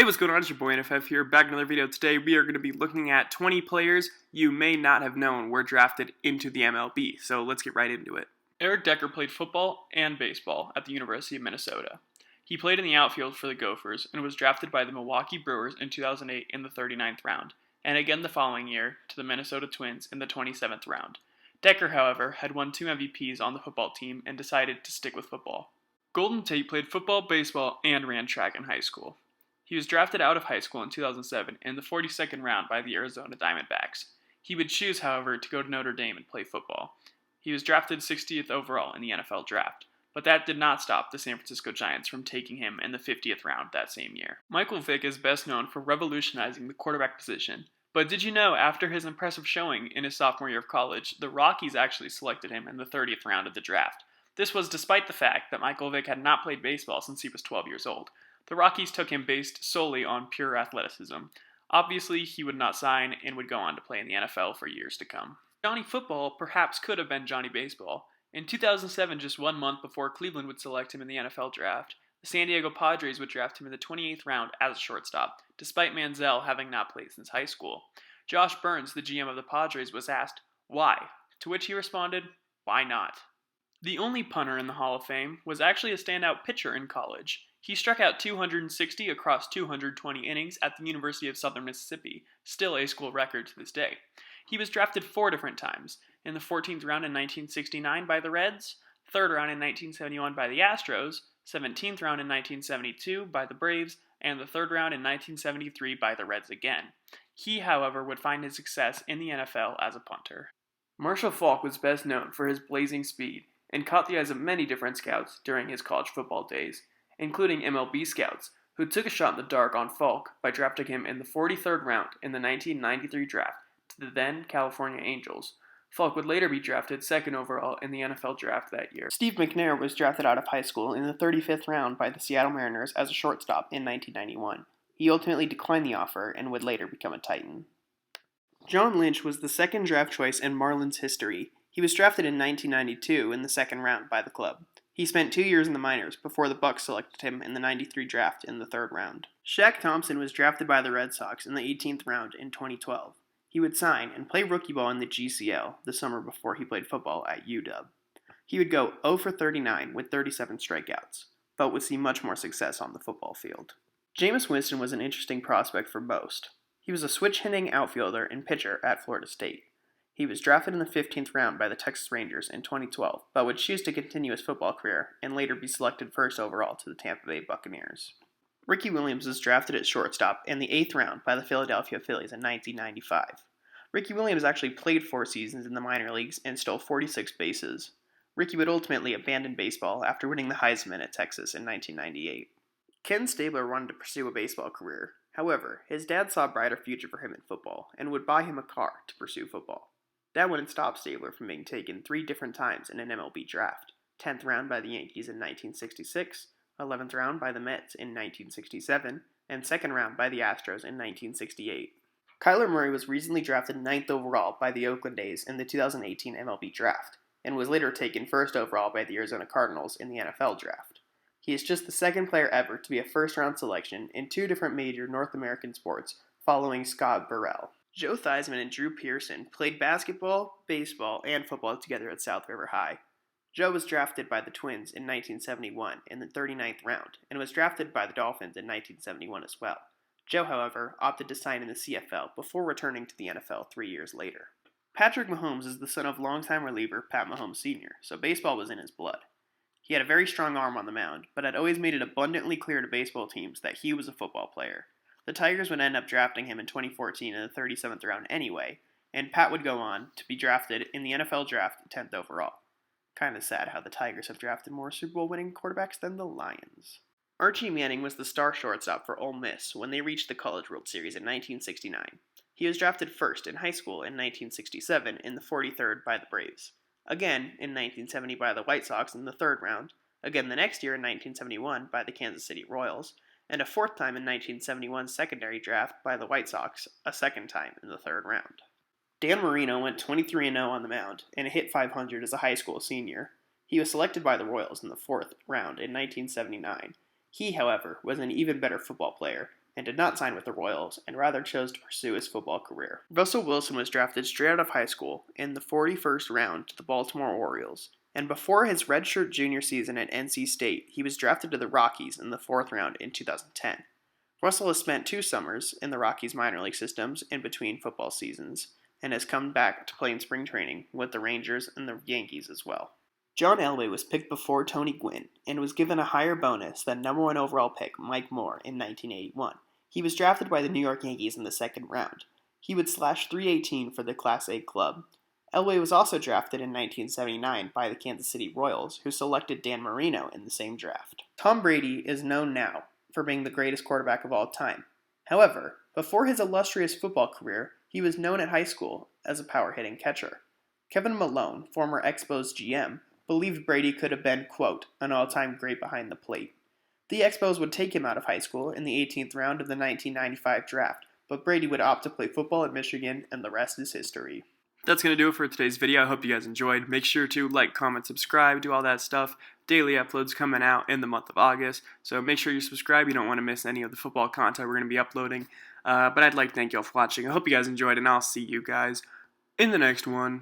What's going on? It's your boy NFF here, back in another video. Today we are going to be looking at 20 players you may not have known were drafted into the MLB, so let's get right into it. Eric Decker played football and baseball at the University of Minnesota. He played in the outfield for the Gophers and was drafted by the Milwaukee Brewers in 2008 in the 39th round, and again the following year to the Minnesota Twins in the 27th round. Decker, however, had won 2 MVPs on the football team and decided to stick with football. Golden Tate played football, baseball, and ran track in high school. He was drafted out of high school in 2007 in the 42nd round by the Arizona Diamondbacks. He would choose, however, to go to Notre Dame and play football. He was drafted 60th overall in the NFL draft, but that did not stop the San Francisco Giants from taking him in the 50th round that same year. Michael Vick is best known for revolutionizing the quarterback position, but did you know after his impressive showing in his sophomore year of college, the Rockies actually selected him in the 30th round of the draft? This was despite the fact that Michael Vick had not played baseball since he was 12 years old. The Rockies took him based solely on pure athleticism. Obviously, he would not sign and would go on to play in the NFL for years to come. Johnny Football perhaps could have been Johnny Baseball. In 2007, just 1 month before Cleveland would select him in the NFL draft, the San Diego Padres would draft him in the 28th round as a shortstop, despite Manziel having not played since high school. Josh Burns, the GM of the Padres, was asked, "Why?" To which he responded, "Why not?" The only punter in the Hall of Fame was actually a standout pitcher in college. He struck out 260 across 220 innings at the University of Southern Mississippi, still a school record to this day. He was drafted 4 different times, in the 14th round in 1969 by the Reds, 3rd round in 1971 by the Astros, 17th round in 1972 by the Braves, and the 3rd round in 1973 by the Reds again. He, however, would find his success in the NFL as a punter. Marshall Faulk was best known for his blazing speed, and caught the eyes of many different scouts during his college football days, including MLB scouts, who took a shot in the dark on Faulk by drafting him in the 43rd round in the 1993 draft to the then California Angels. Faulk would later be drafted 2nd overall in the NFL draft that year. Steve McNair was drafted out of high school in the 35th round by the Seattle Mariners as a shortstop in 1991. He ultimately declined the offer and would later become a Titan. John Lynch was the 2nd draft choice in Marlins history. He was drafted in 1992 in the 2nd round by the club. He spent 2 years in the minors before the Bucks selected him in the 93 draft in the 3rd round. Shaq Thompson was drafted by the Red Sox in the 18th round in 2012. He would sign and play rookie ball in the GCL the summer before he played football at UW. He would go 0 for 39 with 37 strikeouts, but would see much more success on the football field. Jameis Winston was an interesting prospect for most. He was a switch-hitting outfielder and pitcher at Florida State. He was drafted in the 15th round by the Texas Rangers in 2012, but would choose to continue his football career and later be selected 1st overall to the Tampa Bay Buccaneers. Ricky Williams was drafted at shortstop in the 8th round by the Philadelphia Phillies in 1995. Ricky Williams actually played 4 seasons in the minor leagues and stole 46 bases. Ricky would ultimately abandon baseball after winning the Theismam at Texas in 1998. Ken Stabler wanted to pursue a baseball career. However, his dad saw a brighter future for him in football and would buy him a car to pursue football. That wouldn't stop Stabler from being taken 3 different times in an MLB draft. 10th round by the Yankees in 1966, 11th round by the Mets in 1967, and 2nd round by the Astros in 1968. Kyler Murray was recently drafted 9th overall by the Oakland A's in the 2018 MLB draft, and was later taken 1st overall by the Arizona Cardinals in the NFL draft. He is just the 2nd player ever to be a first-round selection in 2 different major North American sports, following Scott Burrell. Joe Theismam and Drew Pearson played basketball, baseball, and football together at South River High. Joe was drafted by the Twins in 1971 in the 39th round, and was drafted by the Dolphins in 1971 as well. Joe, however, opted to sign in the CFL before returning to the NFL 3 years later. Patrick Mahomes is the son of longtime reliever Pat Mahomes Sr., so baseball was in his blood. He had a very strong arm on the mound, but had always made it abundantly clear to baseball teams that he was a football player. The Tigers would end up drafting him in 2014 in the 37th round anyway, and Pat would go on to be drafted in the NFL draft 10th overall. Kinda sad how the Tigers have drafted more Super Bowl winning quarterbacks than the Lions. Archie Manning was the star shortstop for Ole Miss when they reached the College World Series in 1969. He was drafted 1st in high school in 1967 in the 43rd by the Braves. Again in 1970 by the White Sox in the 3rd round, again the next year in 1971 by the Kansas City Royals, and a 4th time in 1971's secondary draft by the White Sox, a 2nd time in the 3rd round. Dan Marino went 23-0 on the mound and hit .500 as a high school senior. He was selected by the Royals in the 4th round in 1979. He, however, was an even better football player and did not sign with the Royals, and rather chose to pursue his football career. Russell Wilson was drafted straight out of high school in the 41st round to the Baltimore Orioles, and before his redshirt junior season at NC State, he was drafted to the Rockies in the 4th round in 2010. Russell has spent 2 summers in the Rockies minor league systems in between football seasons, and has come back to play in spring training with the Rangers and the Yankees as well. John Elway was picked before Tony Gwynn, and was given a higher bonus than number 1 overall pick Mike Moore in 1981. He was drafted by the New York Yankees in the 2nd round. He would slash .318 for the Class A club. Elway was also drafted in 1979 by the Kansas City Royals, who selected Dan Marino in the same draft. Tom Brady is known now for being the greatest quarterback of all time. However, before his illustrious football career, he was known at high school as a power-hitting catcher. Kevin Malone, former Expos GM, believed Brady could have been, quote, an all-time great behind the plate. The Expos would take him out of high school in the 18th round of the 1995 draft, but Brady would opt to play football at Michigan, and the rest is history. That's going to do it for today's video. I hope you guys enjoyed. Make sure to like, comment, subscribe, do all that stuff. Daily uploads coming out in the month of August, so make sure you subscribe. You don't want to miss any of the football content we're going to be uploading. But I'd like to thank you all for watching. I hope you guys enjoyed, and I'll see you guys in the next one.